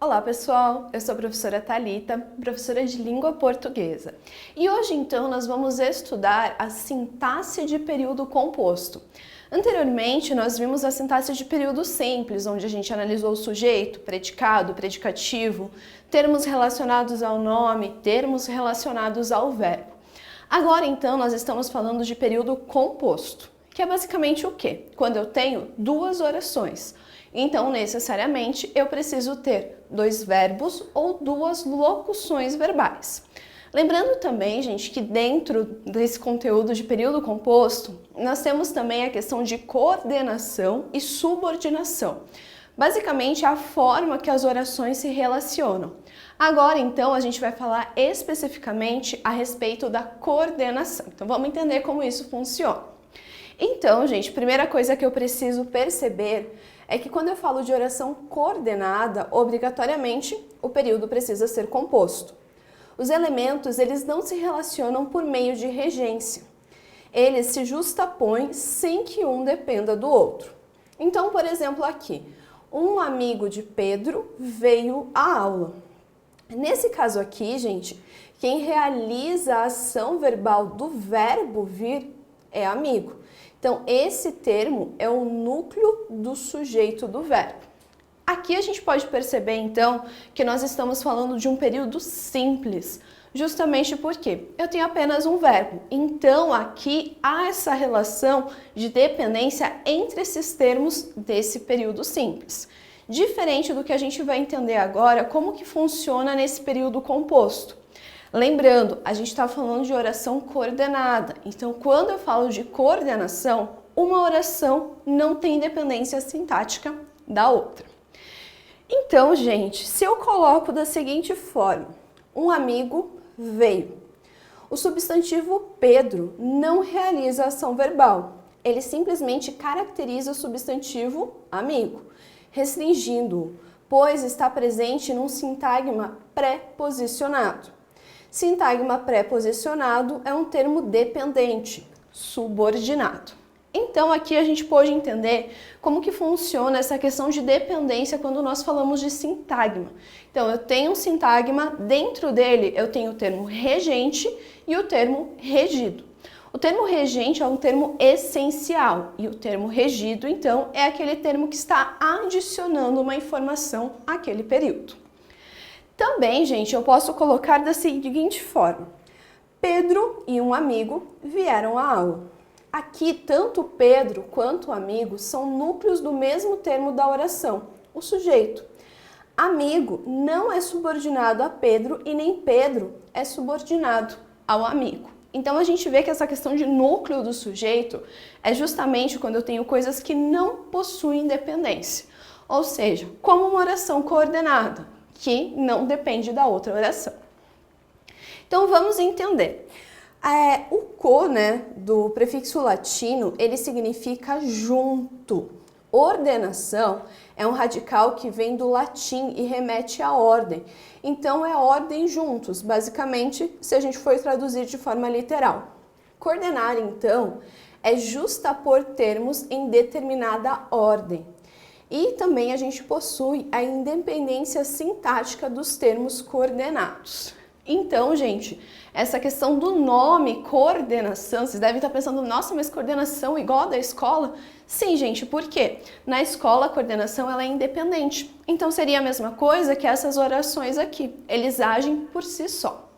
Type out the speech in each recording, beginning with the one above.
Olá pessoal, eu sou a professora Thalita, professora de língua portuguesa. E hoje então nós vamos estudar a sintaxe de período composto. Anteriormente nós vimos a sintaxe de período simples, onde a gente analisou o sujeito, predicado, predicativo, termos relacionados ao nome, termos relacionados ao verbo. Agora então nós estamos falando de período composto, que é basicamente o quê? Quando eu tenho duas orações. Então, necessariamente, eu preciso ter dois verbos ou duas locuções verbais. Lembrando também, gente, que dentro desse conteúdo de período composto, nós temos também a questão de coordenação e subordinação. Basicamente, a forma que as orações se relacionam. Agora, então, a gente vai falar especificamente a respeito da coordenação. Então, vamos entender como isso funciona. Então, gente, primeira coisa que eu preciso perceber é que quando eu falo de oração coordenada, obrigatoriamente o período precisa ser composto. Os elementos, eles não se relacionam por meio de regência. Eles se justapõem sem que um dependa do outro. Então, por exemplo, aqui, um amigo de Pedro veio à aula. Nesse caso aqui, gente, quem realiza a ação verbal do verbo vir é amigo. Então, esse termo é o núcleo do sujeito do verbo. Aqui a gente pode perceber, então, que nós estamos falando de um período simples, justamente porque eu tenho apenas um verbo. Então, aqui há essa relação de dependência entre esses termos desse período simples. Diferente do que a gente vai entender agora, como que funciona nesse período composto. Lembrando, a gente está falando de oração coordenada, então quando eu falo de coordenação, uma oração não tem dependência sintática da outra. Então, gente, se eu coloco da seguinte forma, um amigo veio. O substantivo Pedro não realiza ação verbal, ele simplesmente caracteriza o substantivo amigo, restringindo-o, pois está presente num sintagma pré-posicionado. Sintagma pré-posicionado é um termo dependente, subordinado. Então, aqui a gente pode entender como que funciona essa questão de dependência quando nós falamos de sintagma. Então, eu tenho um sintagma, dentro dele eu tenho o termo regente e o termo regido. O termo regente é um termo essencial e o termo regido, então, é aquele termo que está adicionando uma informação àquele período. Também, gente, eu posso colocar da seguinte forma. Pedro e um amigo vieram à aula. Aqui, tanto Pedro quanto o amigo são núcleos do mesmo termo da oração, o sujeito. Amigo não é subordinado a Pedro e nem Pedro é subordinado ao amigo. Então, a gente vê que essa questão de núcleo do sujeito é justamente quando eu tenho coisas que não possuem dependência. Ou seja, como uma oração coordenada, que não depende da outra oração. Então, vamos entender. O co, do prefixo latino, ele significa junto. Ordenação é um radical que vem do latim e remete à ordem. Então, é ordem juntos, basicamente, se a gente for traduzir de forma literal. Coordenar, então, é justapor termos em determinada ordem. E também a gente possui a independência sintática dos termos coordenados. Então, gente, essa questão do nome coordenação, vocês devem estar pensando, nossa, mas coordenação igual a da escola? Sim, gente, por quê? Na escola a coordenação ela é independente. Então seria a mesma coisa que essas orações aqui, eles agem por si só.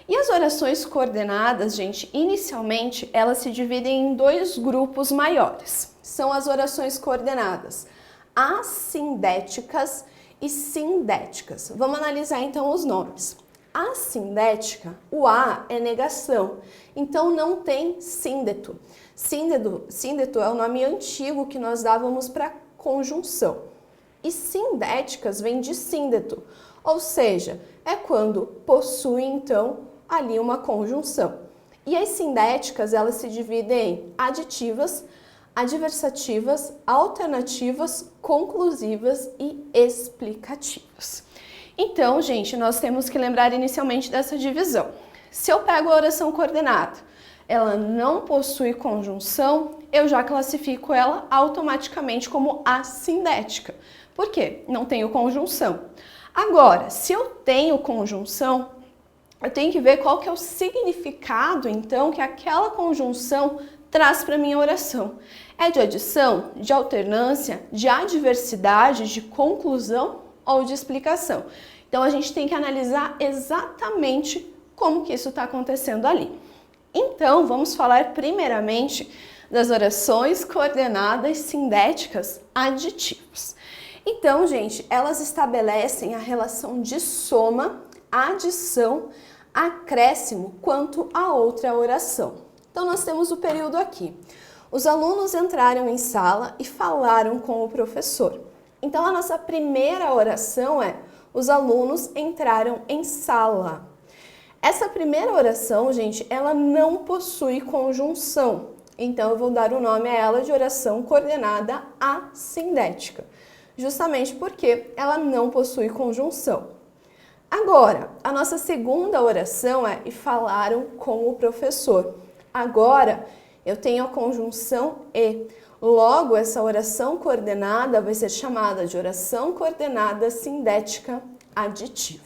E as orações coordenadas, gente, inicialmente elas se dividem em dois grupos maiores. São as orações coordenadas assindéticas e sindéticas. Vamos analisar então os nomes. Assindética, o A é negação, então não tem síndeto. Síndeto é o nome antigo que nós dávamos para conjunção. E sindéticas vem de síndeto, ou seja, é quando possui então ali uma conjunção. E as sindéticas, elas se dividem em aditivas, adversativas, alternativas, conclusivas e explicativas. Então, gente, nós temos que lembrar inicialmente dessa divisão. Se eu pego a oração coordenada, ela não possui conjunção, eu já classifico ela automaticamente como assindética. Por quê? Não tenho conjunção. Agora, se eu tenho conjunção, eu tenho que ver qual que é o significado, então, que aquela conjunção traz para a minha oração. É de adição, de alternância, de adversidade, de conclusão ou de explicação? Então, a gente tem que analisar exatamente como que isso está acontecendo ali. Então, vamos falar primeiramente das orações coordenadas sindéticas aditivas. Então, gente, elas estabelecem a relação de soma, adição, acréscimo quanto a outra oração. Então, nós temos o período aqui. Os alunos entraram em sala e falaram com o professor. Então, a nossa primeira oração é: os alunos entraram em sala. Essa primeira oração, gente, ela não possui conjunção. Então, eu vou dar o nome a ela de oração coordenada assindética, justamente porque ela não possui conjunção. Agora, a nossa segunda oração é: e falaram com o professor. Agora, eu tenho a conjunção e. Logo, essa oração coordenada vai ser chamada de oração coordenada sindética aditiva.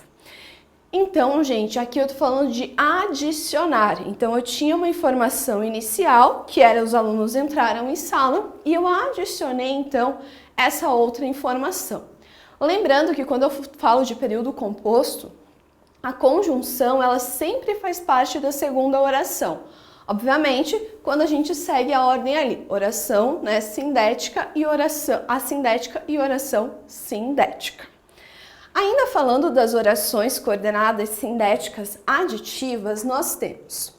Então, gente, aqui eu tô falando de adicionar. Então, eu tinha uma informação inicial, que era os alunos entraram em sala, e eu adicionei, então, essa outra informação. Lembrando que quando eu falo de período composto, a conjunção, ela sempre faz parte da segunda oração. Obviamente, quando a gente segue a ordem ali, oração, né, sindética e oração assindética e oração sindética. Ainda falando das orações coordenadas sindéticas aditivas, nós temos: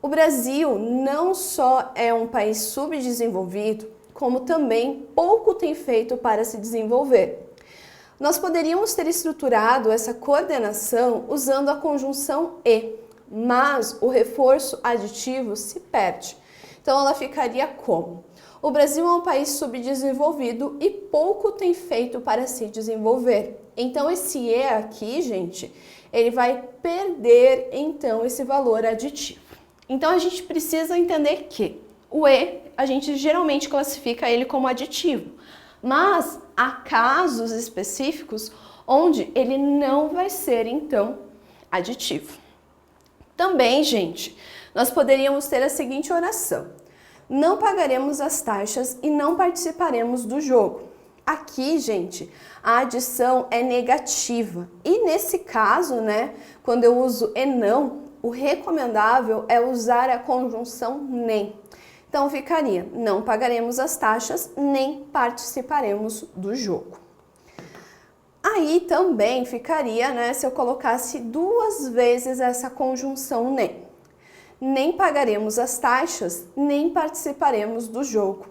o Brasil não só é um país subdesenvolvido, como também pouco tem feito para se desenvolver. Nós poderíamos ter estruturado essa coordenação usando a conjunção e, mas o reforço aditivo se perde. Então, ela ficaria como: o Brasil é um país subdesenvolvido e pouco tem feito para se desenvolver. Então, esse E aqui, gente, ele vai perder, então, esse valor aditivo. Então, a gente precisa entender que o E, a gente geralmente classifica ele como aditivo, mas há casos específicos onde ele não vai ser, então, aditivo. Também, gente, nós poderíamos ter a seguinte oração: não pagaremos as taxas e não participaremos do jogo. Aqui, gente, a adição é negativa. E nesse caso, né, quando eu uso e não, o recomendável é usar a conjunção nem. Então, ficaria: não pagaremos as taxas, nem participaremos do jogo. Aí também ficaria, né, se eu colocasse duas vezes essa conjunção nem. Nem pagaremos as taxas, nem participaremos do jogo.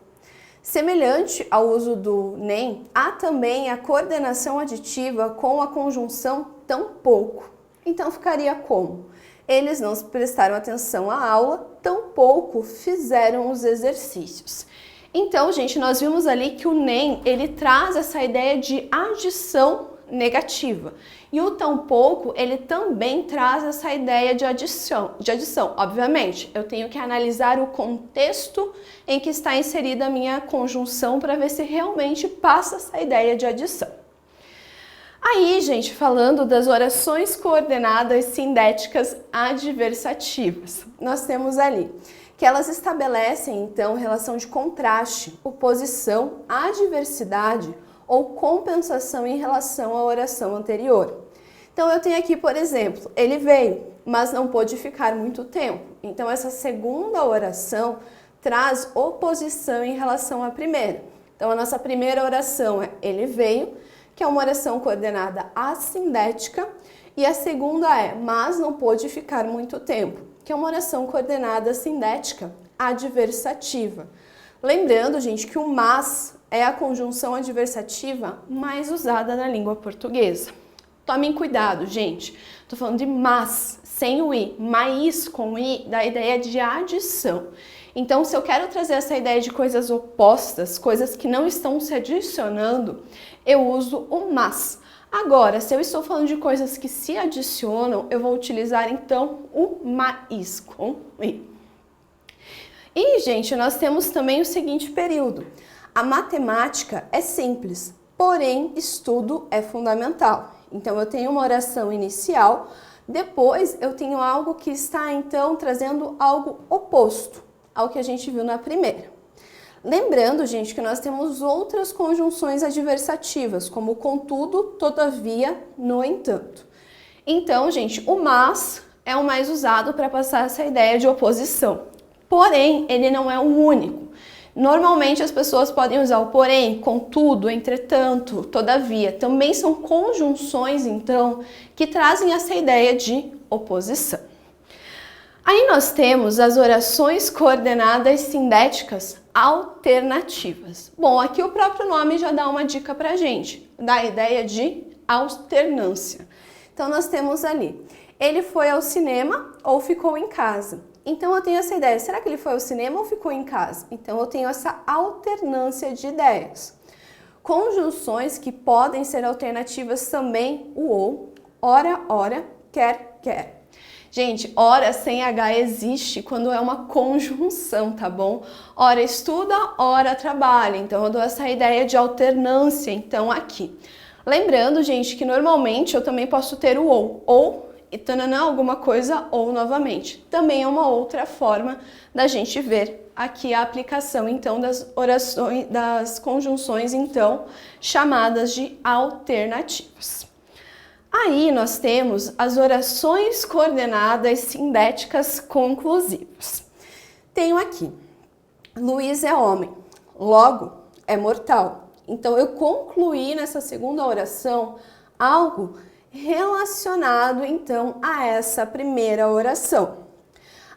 Semelhante ao uso do nem, há também a coordenação aditiva com a conjunção tampouco. Então ficaria como: eles não prestaram atenção à aula, tampouco fizeram os exercícios. Então, gente, nós vimos ali que o nem, ele traz essa ideia de adição negativa. E o tampouco, ele também traz essa ideia de adição. Obviamente, eu tenho que analisar o contexto em que está inserida a minha conjunção para ver se realmente passa essa ideia de adição. Aí, gente, falando das orações coordenadas sindéticas adversativas, nós temos ali que elas estabelecem, então, relação de contraste, oposição, adversidade ou compensação em relação à oração anterior. Então, eu tenho aqui, por exemplo, ele veio, mas não pôde ficar muito tempo. Então, essa segunda oração traz oposição em relação à primeira. Então, a nossa primeira oração é ele veio, que é uma oração coordenada assindética, e a segunda é mas não pôde ficar muito tempo, que é uma oração coordenada sindética adversativa. Lembrando, gente, que o mas é a conjunção adversativa mais usada na língua portuguesa. Tomem cuidado, gente. Estou falando de mas, sem o i. Mais com o i dá a ideia de adição. Então, se eu quero trazer essa ideia de coisas opostas, coisas que não estão se adicionando, eu uso o mas. Agora, se eu estou falando de coisas que se adicionam, eu vou utilizar, então, o mais com i. E, gente, nós temos também o seguinte período. A matemática é simples, porém, estudo é fundamental. Então, eu tenho uma oração inicial, depois eu tenho algo que está, então, trazendo algo oposto ao que a gente viu na primeira. Lembrando, gente, que nós temos outras conjunções adversativas, como contudo, todavia, no entanto. Então, gente, o mas é o mais usado para passar essa ideia de oposição. Porém, ele não é o único. Normalmente as pessoas podem usar o porém, contudo, entretanto, todavia. Também são conjunções, então, que trazem essa ideia de oposição. Aí nós temos as orações coordenadas sindéticas alternativas. Bom, aqui o próprio nome já dá uma dica pra gente, dá a ideia de alternância. Então nós temos ali, ele foi ao cinema ou ficou em casa. Então eu tenho essa ideia, será que ele foi ao cinema ou ficou em casa? Então eu tenho essa alternância de ideias. Conjunções que podem ser alternativas também, o ou, ora, ora, quer, quer. Gente, ora sem H existe quando é uma conjunção, tá bom? Ora estuda, ora trabalha. Então eu dou essa ideia de alternância, então, aqui. Lembrando, gente, que normalmente eu também posso ter o ou e tananã, alguma coisa, ou novamente. Também é uma outra forma da gente ver aqui a aplicação, então, das orações, das conjunções, então, chamadas de alternativas. Aí nós temos as orações coordenadas sindéticas conclusivas. Tenho aqui, Luiz é homem, logo é mortal. Então eu concluí nessa segunda oração algo relacionado então a essa primeira oração.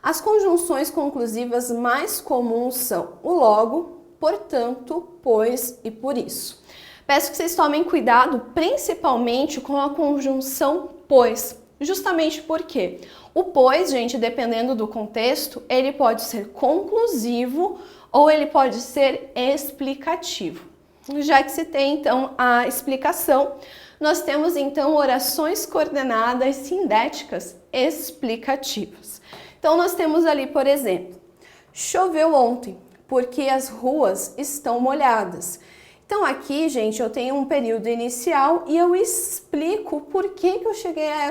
As conjunções conclusivas mais comuns são o logo, portanto, pois e por isso. Peço que vocês tomem cuidado, principalmente com a conjunção pois, justamente porque o pois, gente, dependendo do contexto, ele pode ser conclusivo ou ele pode ser explicativo. Já que se tem, então, a explicação, nós temos, então, orações coordenadas sindéticas explicativas. Então, nós temos ali, por exemplo, choveu ontem, porque as ruas estão molhadas. Então aqui, gente, eu tenho um período inicial e eu explico por que eu cheguei a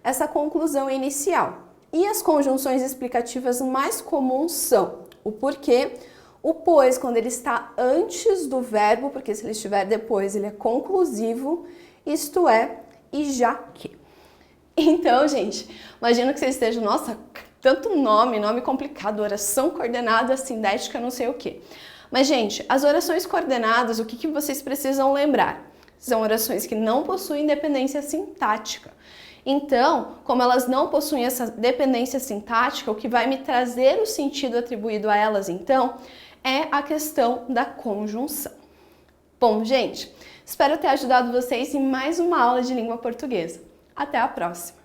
essa conclusão inicial. E as conjunções explicativas mais comuns são o porquê, o pois, quando ele está antes do verbo, porque se ele estiver depois, ele é conclusivo, isto é, e já que. Então, gente, imagino que vocês estejam, nossa, tanto nome complicado, oração coordenada, sindética, não sei o quê. Mas, gente, as orações coordenadas, o que vocês precisam lembrar? São orações que não possuem dependência sintática. Então, como elas não possuem essa dependência sintática, o que vai me trazer o sentido atribuído a elas, então, é a questão da conjunção. Bom, gente, espero ter ajudado vocês em mais uma aula de língua portuguesa. Até a próxima!